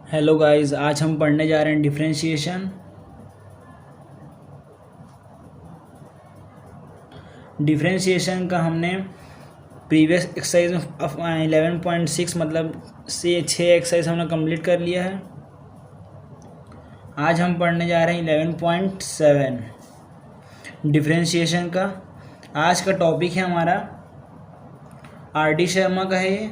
Hello guys, आज हम पढ़ने जा रहे हैं डिफरेंशिएशन। डिफरेंशिएशन का हमने प्रीवियस एक्सरसाइज में 11.6 मतलब से 6 एक्सरसाइज हमने कंप्लीट कर लिया है। आज हम पढ़ने जा रहे हैं 11.7 डिफरेंशिएशन का। आज का टॉपिक है हमारा आर.डी. शर्मा का है ये।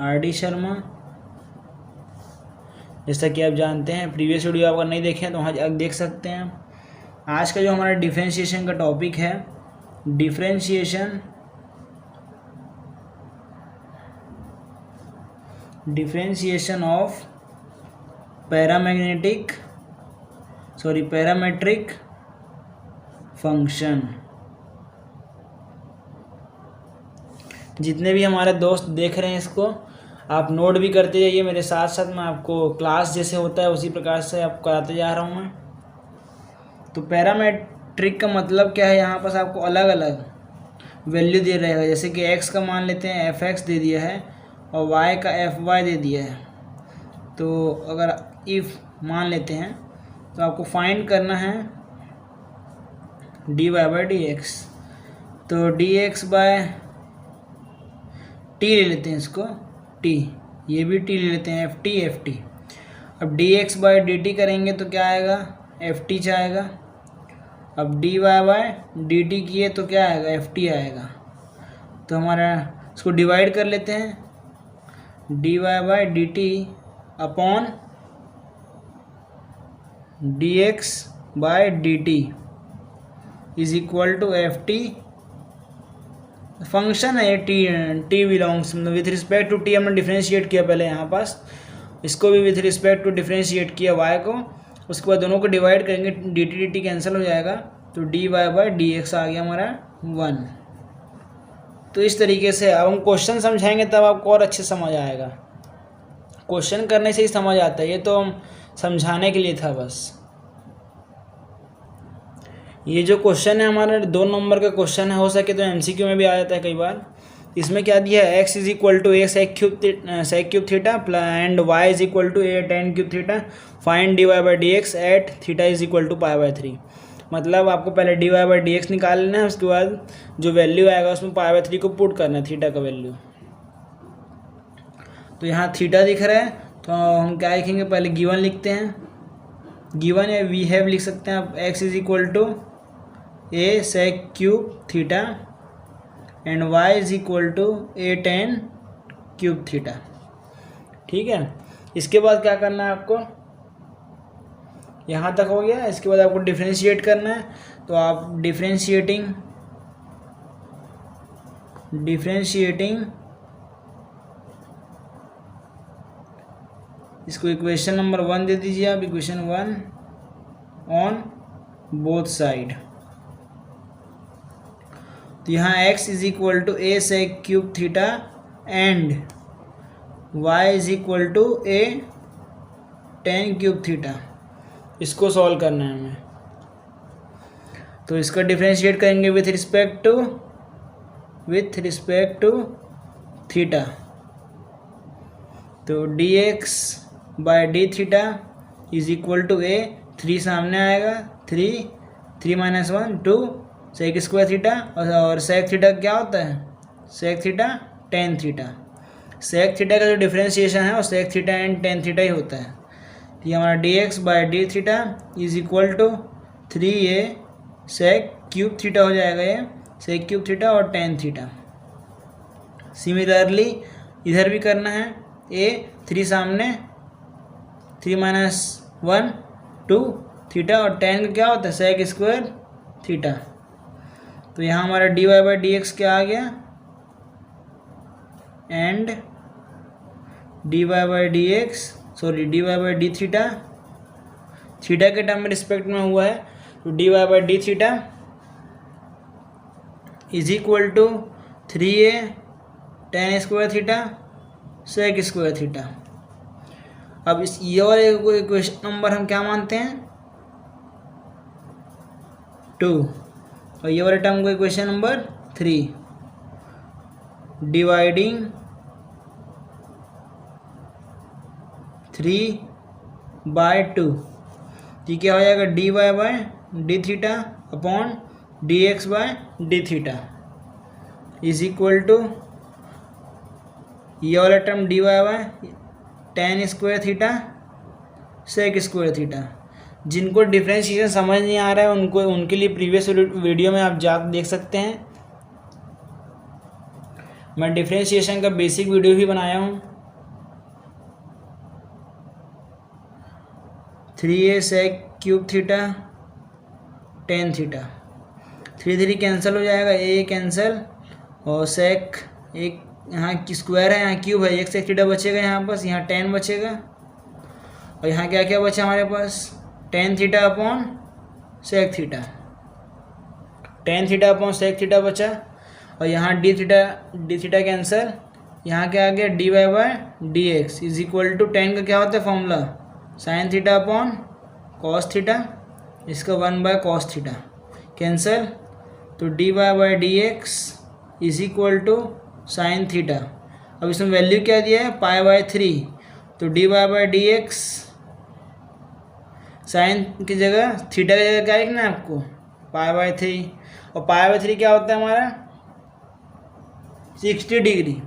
आर.डी. शर्मा, जैसा कि आप जानते हैं, प्रीवियस वीडियो आप अगर नहीं देखे हैं तो वहाँ देख सकते हैं। आज का जो हमारा डिफरेंशिएशन का टॉपिक है, डिफरेंशिएशन ऑफ पैरामेट्रिक फंक्शन। जितने भी हमारे दोस्त देख रहे हैं इसको, आप नोट भी करते जाइए मेरे साथ साथ। मैं आपको क्लास जैसे होता है उसी प्रकार से आपको कराते जा रहा हूँ मैं। तो पैरामेट्रिक का मतलब क्या है, यहाँ पर आपको अलग अलग वैल्यू दे रहेगा। जैसे कि x का मान लेते हैं f(x) दे दिया है और y का f(y) दे दिया है। तो अगर इफ मान लेते हैं तो आपको फाइंड करना है dy/dx। तो dx बाय t ले लेते हैं इसको, t, ये भी t ले लेते हैं, ft। अब dx/dt करेंगे तो क्या आएगा, ft आएगा। अब dy/dt किए तो क्या आएगा, ft आएगा। तो हमारा इसको डिवाइड कर लेते हैं, dy/dt upon dx/dt is equal to ft। Function है t belongs with respect to t हमने डिफ्रेंशिएट किया पहले यहाँ पास, इसको भी विथ रिस्पेक्ट टू डिफ्रेंशिएट किया y को। उसके बाद दोनों को डिवाइड करेंगे, dt कैंसिल हो जाएगा, तो dy/dx आ गया हमारा 1। तो इस तरीके से अब हम क्वेश्चन समझाएंगे तब आपको और अच्छे समझ आएगा। क्वेश्चन करने से ही समझ आता है, ये तो हम समझाने के लिए था बस। ये जो क्वेश्चन है हमारा 2 नंबर का क्वेश्चन है, हो सके तो MCQ में भी आ जाता है कई बार। इसमें क्या दिया है, x is equal to a sec³ theta and y is equal to a tan³ theta. Find dy/dx at theta is equal to π/3। मतलब आपको पहले dy/dx निकाल लेना है, उसके बाद जो वैल्यू आएगा उसमें π/3 को पुट करना है, थीटा का वैल्यू। तो यहाँ थीटा दिख रहा है तो हम क्या लिखेंगे, पहले गिवन लिखते हैं। गिवन या वी हैव लिख सकते हैं आप। x is equal to a sec³ theta and y is equal to a tan³ theta. ठीक है, इसके बाद क्या करना है आपको, यहाँ तक हो गया। इसके बाद आपको डिफ्रेंशिएट करना है। तो आप डिफ्रेंशिएटिंग इसको इक्वेशन नंबर 1 दे दीजिए आप, इक्वेशन 1 ऑन बोथ साइड। तो यहाँ x is equal to a sec³ theta and y is equal to a tan³ theta. इसको सॉल्व करना है हमें। तो इसका डिफरेंशिएट करेंगे विथ रिस्पेक्ट टू थीटा। तो dx/d theta is equal to a, 3 सामने आएगा, 3 माइनस 1 2 sec² थीटा। और sec थीटा क्या होता है, sec theta tan theta. sec theta का जो डिफरेंशिएशन है वो sec theta and tan theta ही होता है। तो ये हमारा dx/d theta is equal to 3a sec³ theta हो जाएगा, ये sec³ थीटा और tan थीटा। सिमिलरली इधर भी करना है, a 3 सामने, 3 माइनस 1 2 थीटा, और tan का क्या होता है, sec² थीटा। तो यहाँ हमारा dy/dx क्या आ गया, एंड dy/d थीटा, थीटा के टर्म में रिस्पेक्ट में हुआ है। तो dy/d theta is equal to 3a tan² theta sec² theta. अब इस ये वाले इक्वेशन नंबर हम क्या मानते हैं, 2, और ये वाले टर्म को इक्वेशन नंबर 3। डिवाइडिंग 3/2। ये क्या हो जाएगा, dy by d theta upon dx by d theta is equal to ये वाला term dy by tan square theta sec square theta. जिनको डिफ्रेंशिएशन समझ नहीं आ रहा है उनको उनके लिए प्रीवियस वीडियो में आप जा देख सकते हैं। मैं डिफ्रेंशिएशन का बेसिक वीडियो भी बनाया हूँ। 3a sec cube theta tan theta, 3 cancel हो जाएगा, a कैंसिल और सेक एक यहाँ की स्क्वायर है, यहाँ क्यूब है, एक सेक थीटा बचेगा यहाँ पास, यहाँ tan बचेगा और यहाँ क्या क्या बचा हमारे पास, tan theta upon sec theta, tan theta upon sec theta बचा और यहाँ डी थीटा कैंसिल, यहाँ क्या आ गया dy by d x is equal to tan का क्या होता है formula, sine theta upon cos theta, इसका 1/cos थीटा कैंसिल, तो dy by d x is equal to sine theta. अब इसमें वैल्यू क्या दिया है, π/3, तो dy by d x sine की जगह थीटा की जगह क्या लिखना है आपको, π/3, और π/3 क्या होता है हमारा 60 डिग्री,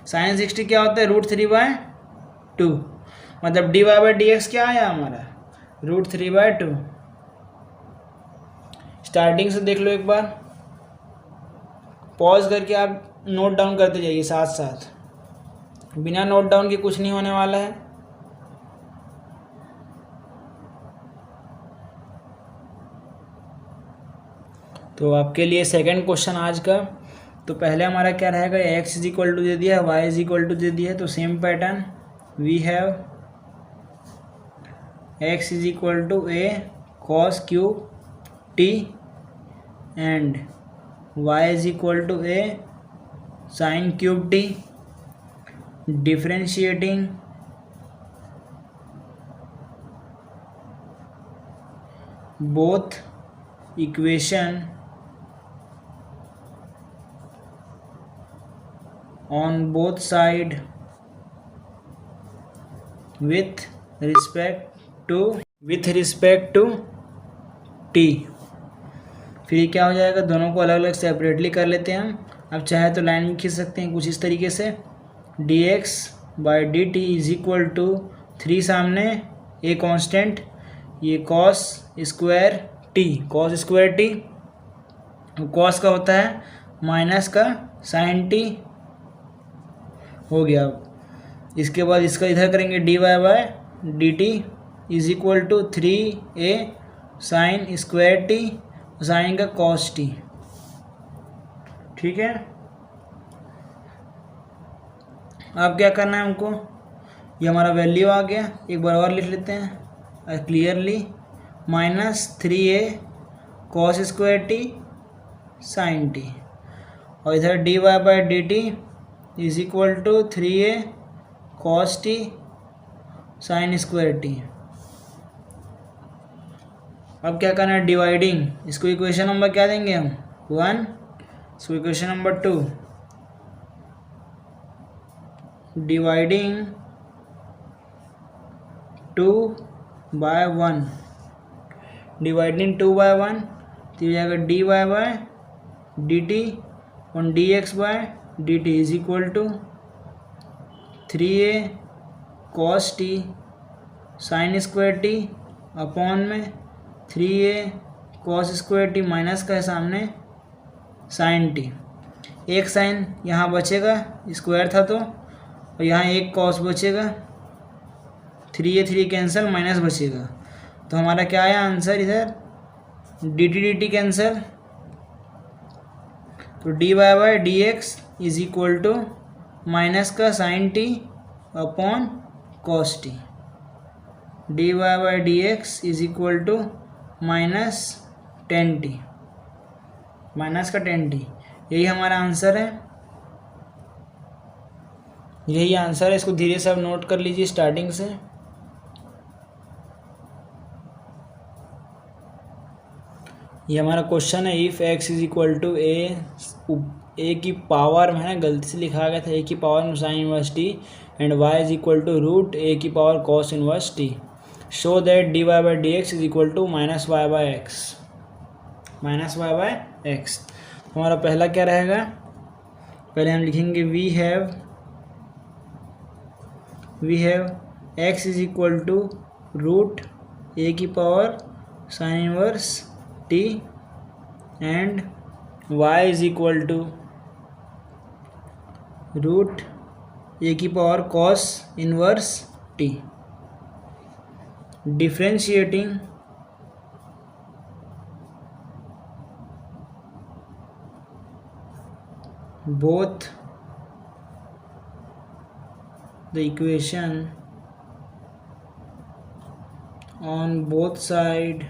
साइन 60 क्या होता है √3/2, मतलब dy बाय डी एक्स क्या आया हमारा √3/2। स्टार्टिंग से देख लो एक बार, पॉज करके आप नोट डाउन करते जाइए साथ साथ, बिना नोट डाउन के कुछ नहीं होने वाला है। तो आपके लिए सेकंड क्वेश्चन आज का, तो पहले हमारा क्या रहेगा, x इज इक्वल टू दे दिया है, y इज इक्वल टू दे दिया है, तो same pattern we have x is equal to a cos cube t and y is equal to a sin cube t, differentiating both equation on both side with respect to t। फिर क्या हो जाएगा, दोनों को अलग अलग separately कर लेते हैं हम। अब चाहे तो लाइन में खींच सकते हैं कुछ इस तरीके से, dx by d t is equal to 3 सामने a कांस्टेंट, ये cos स्क्वायर t, cos का होता है माइनस का sin t हो गया। इसके बाद इसका इधर करेंगे dy by d t is equal to 3a sine square t, sine का cos t, ठीक है। अब क्या करना है हमको, ये हमारा वैल्यू आ गया, एक बार और लिख लेते हैं clearly, -3a cos square t sine t, और इधर dy by d t is equal to 3a cos t sine square t. अब क्या करना है, डिवाइडिंग, इसको इक्वेशन नंबर क्या देंगे हम 1, इसको इक्वेशन नंबर 2, डिवाइडिंग 2/1, डिवाइडिंग 2/1, तो ये जाएगा dy बाय डी टी और dx by d t is equal to 3a cos t sine square t upon में 3a cos square T minus का है सामने साइन टी, एक साइन यहाँ बचेगा स्क्वायर था तो, और यहाँ एक cos बचेगा, 3a कैंसिल माइनस बचेगा, तो हमारा क्या आया आंसर, इधर dt कैंसिल, तो dy by d x is equal to minus का sine t upon cos t, dy by d x is equal to -10 t, minus का 10 t, यही हमारा आंसर है, यही आंसर है। इसको धीरे से आप नोट कर लीजिए स्टार्टिंग से। ये हमारा क्वेश्चन है, if x is equal to a की पावर में है, गलती से लिखा गया था a की पावर में sine inverse t, and y is equal to root a की power cos inverse t. Show that dy by d x is equal to minus y by x. हमारा पहला क्या रहेगा, पहले हम लिखेंगे we have x is equal to root a की power sine inverse t and y is equal to root a की power cos inverse t. Differentiating both the equation on both side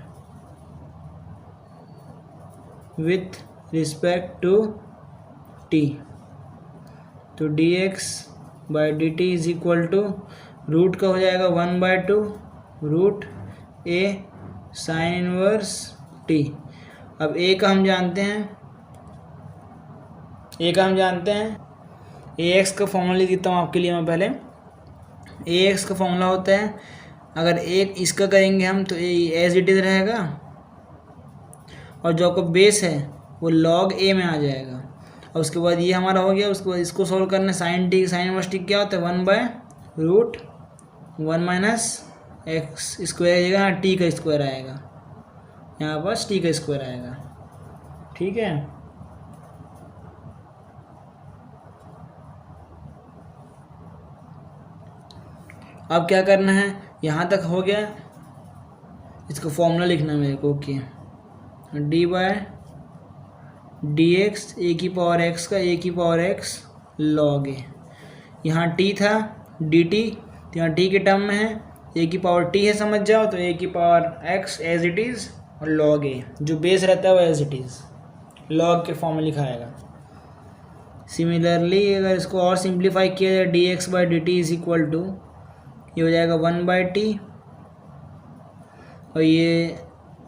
with respect to t, तो dx by d t is equal to root का हो जाएगा 1/2 root a sine inverse t. अब a का हम जानते हैं ए एक्स का फॉर्मूला लिख देता हूँ आपके लिए मैं पहले। ए एक्स का फॉर्मूला होता है, अगर एक इसका करेंगे हम तो एज इट इज रहेगा और जो आपका बेस है वो लॉग ए में आ जाएगा। और उसके बाद ये हमारा हो गया, उसके बाद इसको सॉल्व करना sine t sine inverse t क्या होता है 1/√1 माइनस एक्स स्क्वायर आएगा, यहाँ टी का स्क्वायर आएगा, यहाँ पास टी का स्क्वायर आएगा। ठीक है, अब क्या करना है, यहाँ तक हो गया, इसका फॉर्मूला लिखना मेरे को। Okay, d by d x a की पावर एक्स का ए की पावर एक्स लॉग ए, यहाँ टी था डी टी, तो यहाँ टी के टर्म में है, ए की पावर टी है समझ जाओ, तो ए की power x as it is और लॉग ए जो बेस रहता है वो एज इट इज़ लॉग के फॉर्म में लिखाएगा। सिमिलरली अगर इसको और सिंप्लीफाई किया जाए d x by d t is equal to, ये हो जाएगा 1/t और ये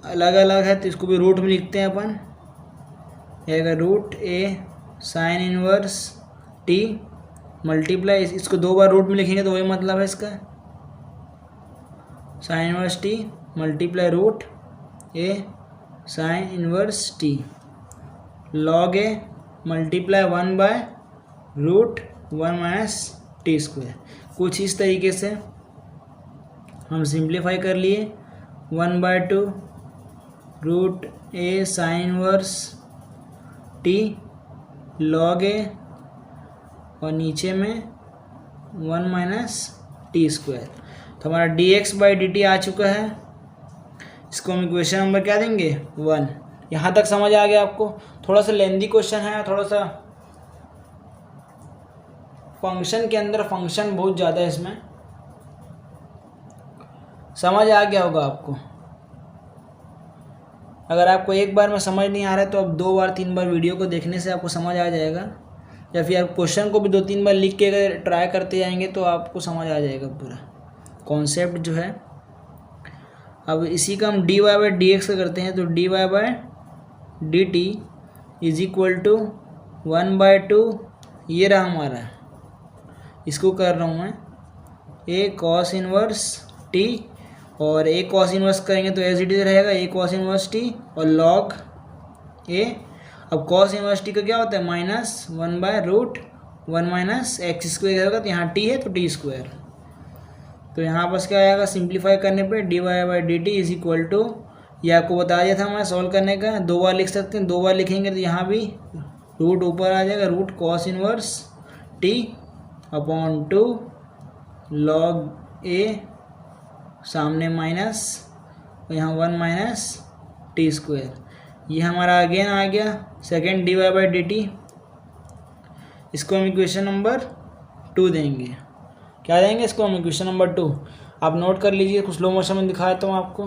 अलग अलग है तो इसको भी रूट में लिखते हैं अपन, आएगा root a sine inverse t multiply, इसको 2 बार रूट में लिखेंगे तो वही मतलब है इसका, sine inverse t multiply root a sine inverse t log a multiply 1/√1 minus t square. कुछ इस तरीके से हम सिंप्लीफाई कर लिए 1/2 root a sine inverse t log a और नीचे में 1 माइनस टी स्क्वायर। तो हमारा d x by d t आ चुका है, इसको हम इक्वेशन नंबर क्या देंगे 1। यहाँ तक समझ आ गया आपको? थोड़ा सा लेंदी क्वेश्चन है, थोड़ा सा फंक्शन के अंदर फंक्शन बहुत ज़्यादा है, इसमें समझ आ गया होगा आपको। अगर आपको एक बार में समझ नहीं आ रहा है तो आप 2 बार 3 बार वीडियो को देखने से आपको समझ आ जाएगा, या फिर आप क्वेश्चन को भी 2-3 बार लिख के अगर ट्राई करते जाएंगे तो आपको समझ आ जाएगा पूरा कॉन्सेप्ट जो है। अब इसी का हम d y by d x का करते हैं, तो d y by d t is equal to 1/2, ये रहा हमारा, इसको कर रहा हूँ मैं ए कॉस इनवर्स टी, और ए कॉस इनवर्स करेंगे तो एज इट इज रहेगा ए कॉस इनवर्स टी और लॉग ए। अब कॉस इनवर्स टी का क्या होता है -1/√1 माइनस एक्स स्क्वायर होगा, तो यहाँ टी है तो टी स्क्वायर। तो यहाँ पास क्या आएगा सिंप्लीफाई करने पे d y by d t is equal to, ये आपको बता दिया था मैं सॉल्व करने का, 2 बार लिख सकते हैं, 2 बार लिखेंगे तो यहाँ भी रूट ऊपर आ जाएगा, root cos inverse t upon 2 log a, सामने माइनस और यहाँ 1 माइनस टी स्क्वायर। ये हमारा अगेन आ गया second d y by d t. इसको हम इक्वेशन नंबर 2 देंगे। क्या देंगे इसको हम इक्वेशन नंबर 2। आप नोट कर लीजिए, कुछ स्लो मोशन में दिखाया तो आपको।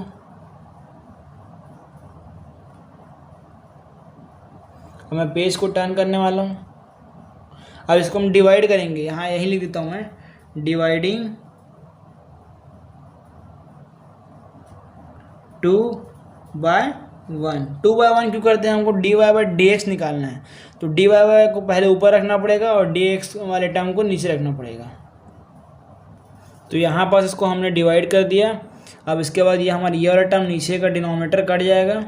अब मैं पेज को टर्न करने वाला हूँ। अब इसको हम डिवाइड करेंगे, यहाँ यही लिख देता हूँ मैं, डिवाइडिंग 2/1। 2/1 क्यों करते हैं, हमको d y by d x निकालना है, तो डी वाई बाई को पहले ऊपर रखना पड़ेगा और डी एक्स वाले टर्म को नीचे रखना पड़ेगा। तो यहाँ पास इसको हमने डिवाइड कर दिया। अब इसके बाद ये हमारा ये वाला टर्म नीचे का डिनोमिनेटर कट जाएगा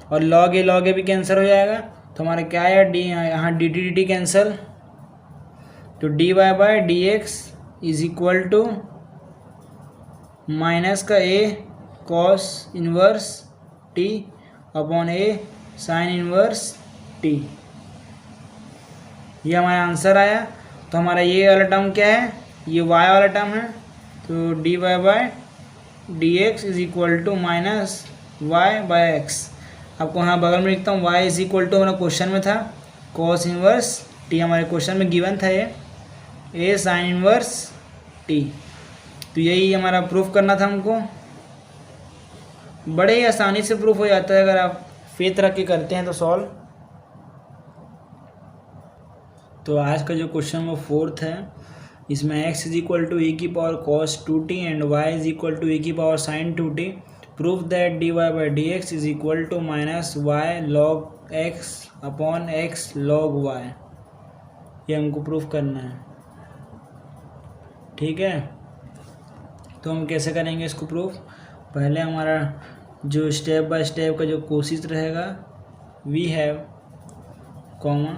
और लॉग ए भी कैंसिल हो जाएगा। तो हमारा क्या है, डी यहाँ डी टी कैंसिल, तो d y by d x is equal to minus का a cos inverse t upon a sine inverse t. ये हमारा आंसर आया। तो हमारा ये वाला टर्म क्या है, ये y वाला टर्म है, तो d y by d x is equal to minus y by x. आपको यहाँ बगल में लिखता हूँ y इज इक्वल टू, हमारा क्वेश्चन में था कॉस इनवर्स टी, हमारे क्वेश्चन में गिवन था ये ए साइन इनवर्स टी। तो यही हमारा प्रूफ करना था हमको। बड़े ही आसानी से प्रूफ हो जाता है अगर आप फेथ रख के करते हैं तो सॉल्व। तो आज का जो क्वेश्चन वो 4th है, इसमें x is equal to a की power cos 2t and y is equal to a की power sine 2t। Prove that d y by d x is equal to minus y log x upon x log y. ये हमको proof करना है, ठीक है। तो हम कैसे करेंगे इसको प्रूफ, पहले हमारा जो स्टेप बाय स्टेप का जो कोशिश रहेगा, we have common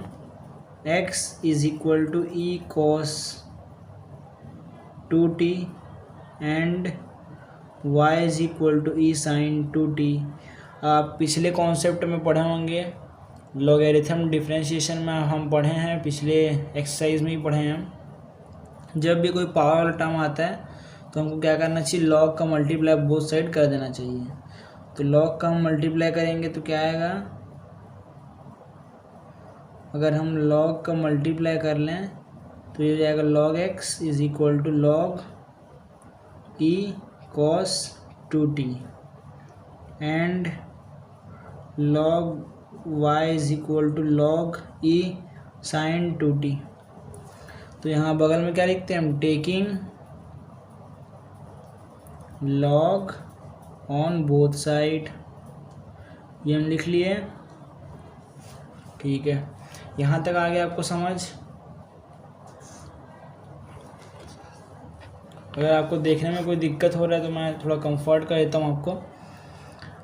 x is equal to e cos 2t and y is equal to e sine 2t। आप पिछले कॉन्सेप्ट में पढ़े होंगे, लॉगरिथम डिफरेंशिएशन में हम पढ़े हैं, पिछले एक्सरसाइज में ही पढ़े हैं। जब भी कोई पावर वाला टर्म आता है तो हमको क्या करना चाहिए, लॉग का मल्टीप्लाई बोथ साइड कर देना चाहिए। तो लॉग का हम मल्टीप्लाई करेंगे तो क्या आएगा, अगर हम लॉग का मल्टीप्लाई कर लें तो ये हो जाएगा log x is equal to log e cos 2t and log y is equal to log e sine 2t। तो यहाँ बगल में क्या लिखते हैं हम, taking log on both side, ये हम लिख लिए, ठीक है। यहाँ तक आ गया आपको समझ। अगर आपको देखने में कोई दिक्कत हो रहा है तो मैं थोड़ा कंफर्ट कर देता हूँ आपको।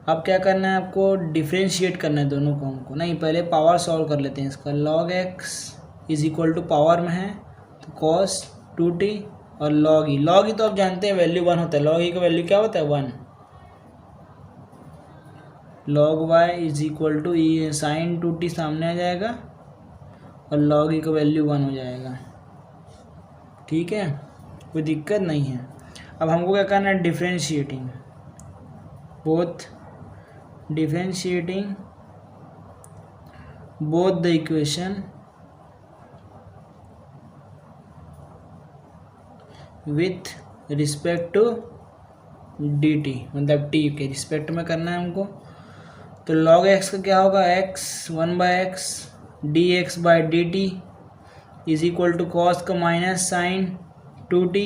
अब क्या करना है, आपको डिफ्रेंशिएट करना है दोनों को हमको, नहीं पहले पावर सॉल्व कर लेते हैं इसका। Log x is equal to power में है तो कॉस 2t और लॉग ई तो आप जानते हैं वैल्यू 1 होता है, लॉग ई का वैल्यू क्या होता है 1। Log y is equal to e sine 2t सामने आ जाएगा और लॉग ई का वैल्यू 1 हो जाएगा, ठीक है, कोई दिक्कत नहीं है। अब हमको क्या करना है, differentiating both the equation with respect to dt, मतलब t के रिस्पेक्ट में करना है हमको। तो log x का क्या होगा, x 1/x dx by dt is equal to cos का माइनस साइन 2t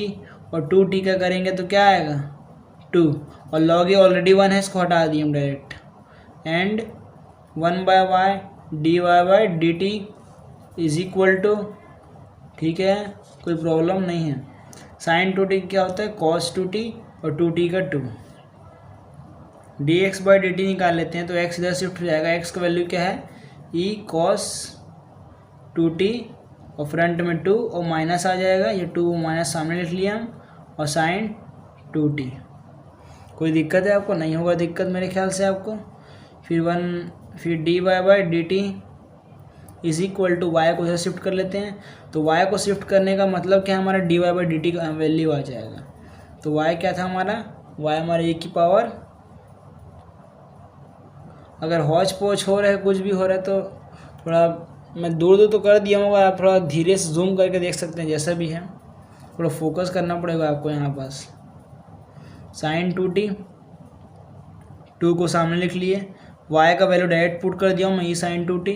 और 2t का करेंगे तो क्या आएगा 2 और log a ऑलरेडी 1 है, इसको हटा दिए हम direct, and 1/y dy by dt is equal to, ठीक है, कोई प्रॉब्लम नहीं है। साइन 2t क्या होता है कॉस 2t और 2t का 2, dx बाई dt निकाल लेते हैं तो x इधर शिफ्ट हो जाएगा, x का वैल्यू क्या है e cos 2t और फ्रंट में 2 और माइनस आ जाएगा, ये 2 माइनस सामने लिख लिया हम, और साइन 2t। कोई दिक्कत है आपको, नहीं होगा दिक्कत मेरे ख्याल से आपको। फिर dy by dt is equal to y को इधर शिफ्ट कर लेते हैं, तो y को शिफ्ट करने का मतलब क्या, हमारा dy बाई dt का वैल्यू आ जाएगा। तो y क्या था हमारा, y हमारा e की पावर, अगर हौच पोच हो रहा है कुछ भी हो रहा है तो थोड़ा मैं दूर तो कर दिया होगा, आप थोड़ा धीरे से जूम करके देख सकते हैं, जैसा भी है थोड़ा फोकस करना पड़ेगा आपको। यहाँ पास साइन 2t 2 को सामने लिख लिए, y का वैल्यू डायरेक्ट पुट कर दिया हूँ मैं ई साइन 2t,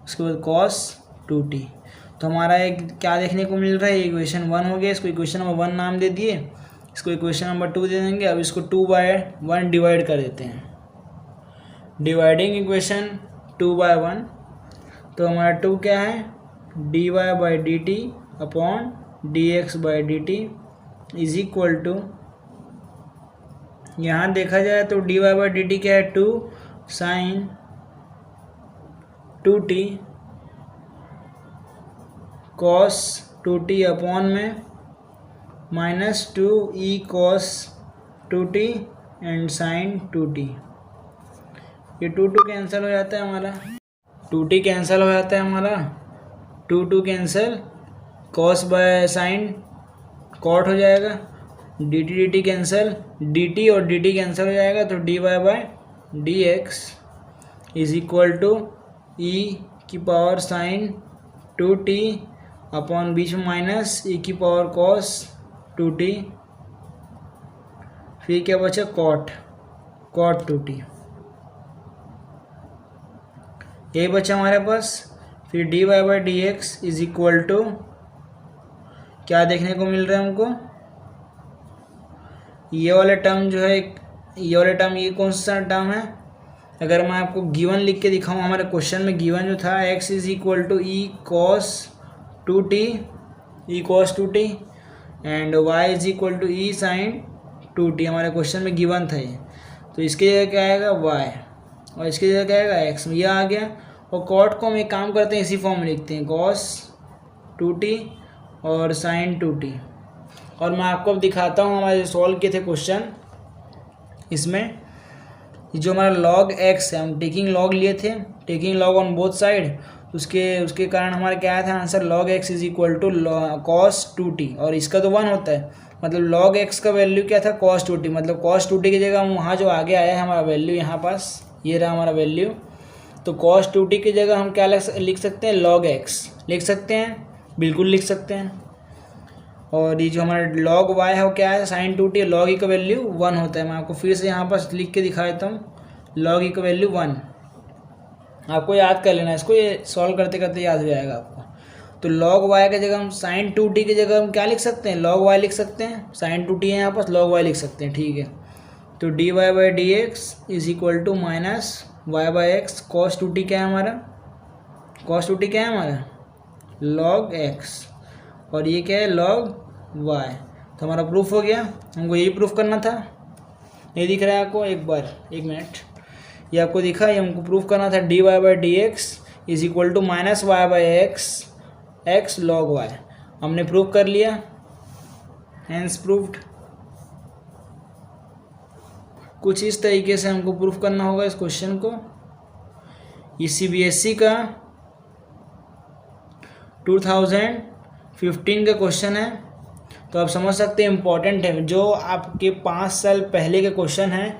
उसके बाद कॉस 2t। तो हमारा एक क्या देखने को मिल रहा है, इक्वेशन 1 हो गया, इसको इक्वेशन नंबर 1 नाम दे दिए, इसको इक्वेशन नंबर 2 दे देंगे। अब इसको 2/1 डिवाइड कर देते हैं, डिवाइडिंग इक्वेशन 2/1, तो हमारा 2 क्या है dy by dt upon dx by dt is equal to, यहाँ देखा जाए तो d y by d t क्या है, 2 sign 2t cos 2t upon में -2e cos 2t and sign 2t। ये 2 कैंसिल हो जाता है हमारा, 2t कैंसिल हो जाता है हमारा, 2 cancel, cos by sine cot हो जाएगा, dt कैंसिल, dt और dt कैंसिल हो जाएगा, तो dy by dx is equal to e की पावर साइन 2t अपॉन बीच में माइनस e की पावर cos 2t, फिर क्या बचा, cot 2t, ये बचा हमारे पास। फिर dy by dx is equal to क्या देखने को मिल रहा है हमको, ये वाला टर्म जो है, ये वाला टर्म, ये कौन सा टर्म है, अगर मैं आपको गिवन लिख के दिखाऊं, हमारे क्वेश्चन में गिवन जो था x is equal to e cos 2t and y is equal to e sine 2t, हमारे क्वेश्चन में गिवन था ये, तो इसकी जगह क्या आएगा y और इसकी जगह क्या आएगा x, ये आ गया। और कॉट को हम एक काम करते हैं, इसी फॉर्म में लिखते हैं, cos 2t और साइन 2t। और मैं आपको अब दिखाता हूँ हमारे सॉल्व किए थे क्वेश्चन, इसमें जो हमारा log x है, हम टेकिंग log लिए थे, taking log on both side, उसके कारण हमारा क्या आया था answer, log x is equal to cos 2t, और इसका तो 1 होता है, मतलब log x का वैल्यू क्या था, cos 2t, मतलब cos 2t की जगह हम वहाँ जो आगे आया है हमारा वैल्यू, यहाँ पास ये रहा हमारा वैल्यू, तो cos 2t की जगह हम क्या लिख सकते हैं, log x लिख सकते हैं, बिल्कुल लिख सकते हैं। और ये जो हमारा log y है वो क्या है, साइन 2t, log e का वैल्यू 1 होता है। मैं आपको फिर से यहाँ पर लिख के दिखा देता हूँ, log e का वैल्यू 1, आपको याद कर लेना इसको, ये सॉल्व करते करते याद हो जाएगा आपको। तो log y की जगह हम साइन 2t की जगह हम क्या लिख सकते हैं, log y लिख सकते हैं, साइन 2t है यहाँ पास, log y लिख सकते हैं, ठीक है। तो dy by dx is equal to minus y by x, cos 2t क्या है हमारा, cos 2t क्या है हमारा, log x, और ये क्या है log y। तो हमारा प्रूफ हो गया, हमको यही प्रूफ करना था। ये दिख रहा है आपको, एक बार एक मिनट, ये आपको दिखा, ये हमको प्रूफ करना था, dy by dx is equal to minus y by x log y, हमने प्रूफ कर लिया, हैंस प्रूफ्ड। कुछ इस तरीके से हमको प्रूफ करना होगा इस क्वेश्चन को। ये CBSE का 2015 का क्वेश्चन है, तो आप समझ सकते हैं इम्पॉर्टेंट है, जो आपके 5 साल पहले के क्वेश्चन है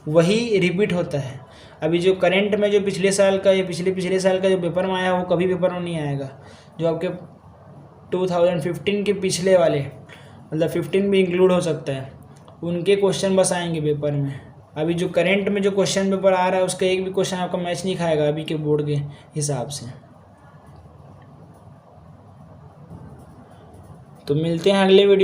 वही रिपीट होता है। अभी जो करंट में जो पिछले साल का या पिछले साल का जो पेपर में आया वो कभी पेपर में नहीं आएगा, जो आपके 2015 के पिछले वाले, मतलब 15 भी इंक्लूड हो सकता है, उनके क्वेश्चन बस आएंगे पेपर में। अभी जो करंट में जो क्वेश्चन पेपर आ रहा है उसका एक भी क्वेश्चन आपका मैच नहीं खाएगा अभी के बोर्ड के हिसाब से। तो मिलते हैं अगले वीडियो।